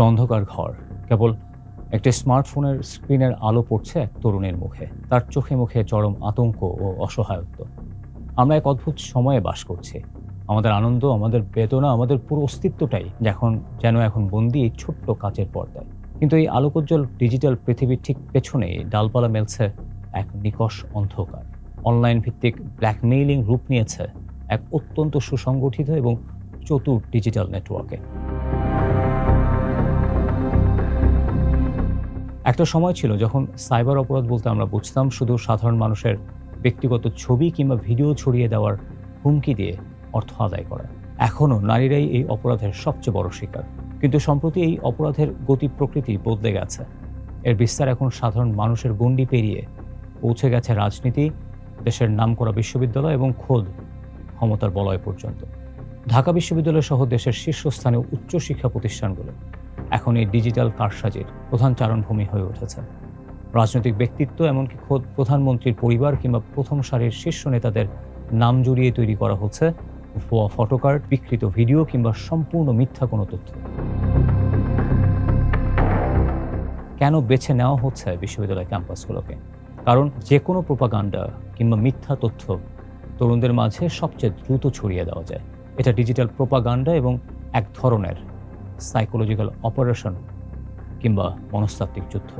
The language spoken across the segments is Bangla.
একটা অন্ধকার ঘর, কেবল একটি স্মার্টফোনের স্ক্রিনের আলো পড়ছে এক তরুণের মুখে। তার চোখে মুখে চরম আতঙ্ক ও অসহায়ত্ব। আমরা এক অদ্ভুত সময়ে বাস করছি। আমাদের আনন্দ, আমাদের বেদনা, আমাদের পুরো অস্তিত্বটাই যেন এখন বন্দী এই ছোট্ট কাচের পর্দায়। কিন্তু এই আলোকোজ্জ্বল ডিজিটাল পৃথিবীর ঠিক পেছনেই ডালপালা মেলছে এক নিকষ অন্ধকার। অনলাইন ভিত্তিক ব্ল্যাকমেইলিং রূপ নিয়েছে এক অত্যন্ত সুসংগঠিত এবং চতুর ডিজিটাল নেটওয়ার্কে। একটা সময় ছিল যখন সাইবার অপরাধ বলতে আমরা বুঝতাম শুধু সাধারণ মানুষের ব্যক্তিগত ছবি কিংবা ভিডিও ছড়িয়ে দেওয়ার হুমকি দিয়ে অর্থ আদায় করা। এখনও নারীরাই এই অপরাধের সবচেয়ে বড় শিকার। কিন্তু সম্প্রতি এই অপরাধের গতি প্রকৃতি বদলে গেছে। এর বিস্তার এখন সাধারণ মানুষের গণ্ডি পেরিয়ে পৌঁছে গেছে রাজনীতি, দেশের নামকরা বিশ্ববিদ্যালয় এবং খোদ ক্ষমতার বলয় পর্যন্ত। ঢাকা বিশ্ববিদ্যালয় সহ দেশের শীর্ষস্থানীয় উচ্চশিক্ষা প্রতিষ্ঠানগুলো এখন এই ডিজিটাল কারসাজির প্রধান চারণভূমি হয়ে উঠেছে। রাজনৈতিক ব্যক্তিত্ব, এমনকি খোদ প্রধানমন্ত্রীর পরিবার কিংবা প্রথম সারির শীর্ষ নেতাদের নাম জড়িয়ে তৈরি করা হচ্ছে ভুয়া ফটোকার্ড, বিকৃত ভিডিও কিংবা সম্পূর্ণ মিথ্যা কোনো তথ্য। কেন বেছে নেওয়া হচ্ছে বিশ্ববিদ্যালয় ক্যাম্পাসগুলোকে? কারণ যে কোনো প্রোপাগান্ডা কিংবা মিথ্যা তথ্য তরুণদের মাঝে সবচেয়ে দ্রুত ছড়িয়ে দেওয়া যায়। এটা ডিজিটাল প্রোপাগান্ডা এবং এক ধরনের সাইকোলজিক্যাল অপারেশন কিংবা মনস্তাত্ত্বিক যুদ্ধ।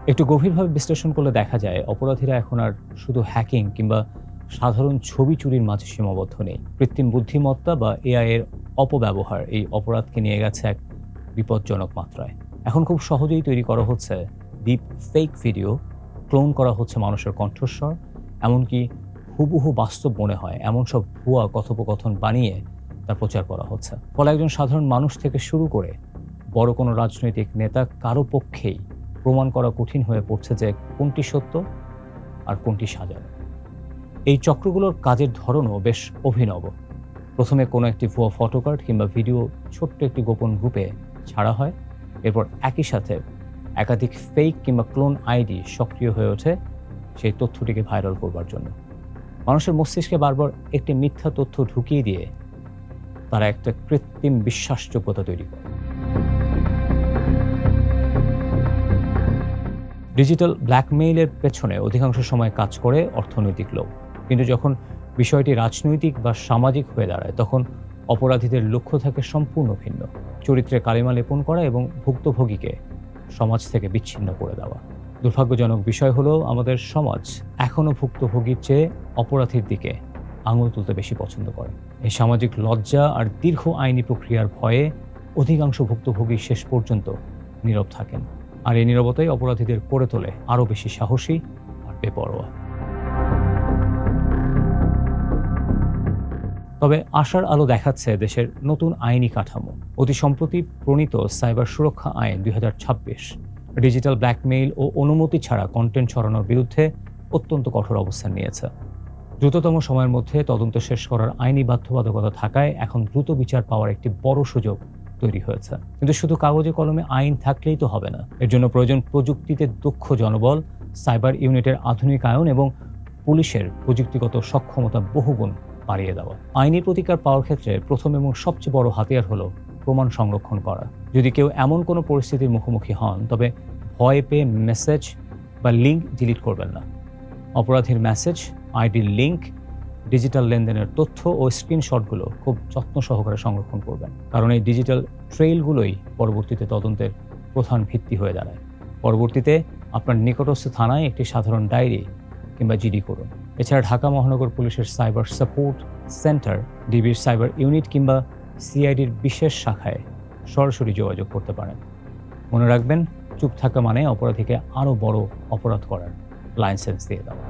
একটু গভীরভাবে বিশ্লেষণ করলে দেখা যায় অপরাধীরা এখন আর শুধু হ্যাকিং কিংবা সাধারণ ছবি চুরির মাঝে সীমাবদ্ধ নেই। কৃত্রিম বুদ্ধিমত্তা বা এআই এর অপব্যবহার এই অপরাধকে নিয়ে গেছে এক বিপজ্জনক মাত্রায়। এখন খুব সহজেই তৈরি করা হচ্ছে ডিপ ফেক ভিডিও, ক্লোন করা হচ্ছে মানুষের কণ্ঠস্বর, এমনকি হুবহু বাস্তব মনে হয় এমন সব ভুয়া কথোপকথন বানিয়ে তা প্রচার করা হচ্ছে। ফলে একজন সাধারণ মানুষ থেকে শুরু করে বড় কোনো রাজনৈতিক নেতা কারো পক্ষেই প্রমাণ করা কঠিন হয়ে পড়ছে যে কোনটি সত্য আর কোনটি সাজানো। এই চক্রগুলোর কাজের ধরনও বেশ অভিনব। প্রথমে কোনো একটি ভুয়া ফটোকার্ড কিংবা ভিডিও ছোট্ট একটি গোপন গ্রুপে ছাড়া হয়, এরপর একই সাথে একাধিক ফেক কিংবা ক্লোন আইডি সক্রিয় হয়ে ওঠে সেই তথ্যটিকে ভাইরাল করবার জন্য। মানুষের মস্তিষ্কে বারবার একটি মিথ্যা তথ্য ঢুকিয়ে দিয়ে তারা একটা কৃত্রিম বিশ্বাসযোগ্যতা তৈরি করে। ডিজিটাল ব্ল্যাকমেইলের পেছনে অধিকাংশ সময় কাজ করে অর্থনৈতিক লোভ। কিন্তু যখন বিষয়টি রাজনৈতিক বা সামাজিক হয়ে দাঁড়ায় তখন অপরাধীদের লক্ষ্য থাকে সম্পূর্ণ ভিন্ন। চরিত্রে কালিমা লেপন করা এবং ভুক্তভোগীকে সমাজ থেকে বিচ্ছিন্ন করে দেওয়া। দুর্ভাগ্যজনক বিষয় হলো আমাদের সমাজ এখনও ভুক্তভোগীর চেয়ে অপরাধীর দিকে আঙুল তুলতে বেশি পছন্দ করে। এই সামাজিক লজ্জা আর দীর্ঘ আইনি প্রক্রিয়ার ভয়ে অধিকাংশ ভুক্তভোগী শেষ পর্যন্ত নীরব থাকেন। আর এই নীরবতাই অপরাধীদের করে তোলে আরও বেশি সাহসী আর বেপরোয়া। তবে আশার আলো দেখাচ্ছে দেশের নতুন আইনি কাঠামো। অতি সম্প্রতি প্রণীত সাইবার সুরক্ষা আইন 2026 ডিজিটাল ব্ল্যাকমেইল ও অনুমতি ছাড়া কন্টেন্ট ছড়ানোর বিরুদ্ধে অত্যন্ত কঠোর অবস্থান নিয়েছে। দ্রুততম সময়ের মধ্যে তদন্ত শেষ করার আইনি বাধ্যবাধকতা থাকায় এখন দ্রুত বিচার পাওয়ার একটি বড় সুযোগ তৈরি হয়েছে। কিন্তু শুধু কাগজে কলমে আইন থাকলেই তো হবে না। এর জন্য প্রয়োজন প্রযুক্তিতে দক্ষ জনবল, সাইবার ইউনিটের আধুনিকায়ন এবং পুলিশের প্রযুক্তিগত সক্ষমতা বহুগুণ বাড়িয়ে দেওয়া। আইনি প্রতিকার পাওয়ার ক্ষেত্রে প্রথম এবং সবচেয়ে বড় হাতিয়ার হলো প্রমাণ সংরক্ষণ করা। যদি কেউ এমন কোনো পরিস্থিতির মুখোমুখি হন তবে ভয় পেয়ে মেসেজ বা লিঙ্ক ডিলিট করবেন না। অপরাধীর মেসেজ, আইডির লিঙ্ক, ডিজিটাল লেনদেনের তথ্য ও স্ক্রিনশটগুলো খুব যত্ন সহকারে সংরক্ষণ করবেন। কারণ এই ডিজিটাল ট্রেইলগুলোই পরবর্তীতে তদন্তের প্রধান ভিত্তি হয়ে দাঁড়ায়। পরবর্তীতে আপনার নিকটস্থ থানায় একটি সাধারণ ডায়েরি কিংবা জিডি করুন। এছাড়া ঢাকা মহানগর পুলিশের সাইবার সাপোর্ট সেন্টার, ডিবির সাইবার ইউনিট কিংবা সিআইডির বিশেষ শাখায় সরাসরি যোগাযোগ করতে পারেন। মনে রাখবেন, চুপ থাকা মানে অপরাধীকে আরও বড় অপরাধ করার লাইসেন্স দিয়ে দেওয়া।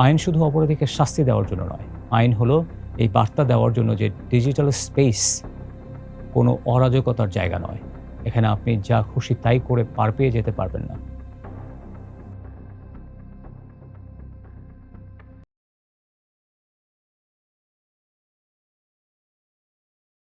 আইন শুধু অপরাধীকে শাস্তি দেওয়ার জন্য নয়, আইন হলো এই বার্তা দেওয়ার জন্য যে ডিজিটাল স্পেস কোনো অরাজকতার জায়গা নয়। এখানে আপনি যা খুশি তাই করে পার পেয়ে যেতে পারবেন না।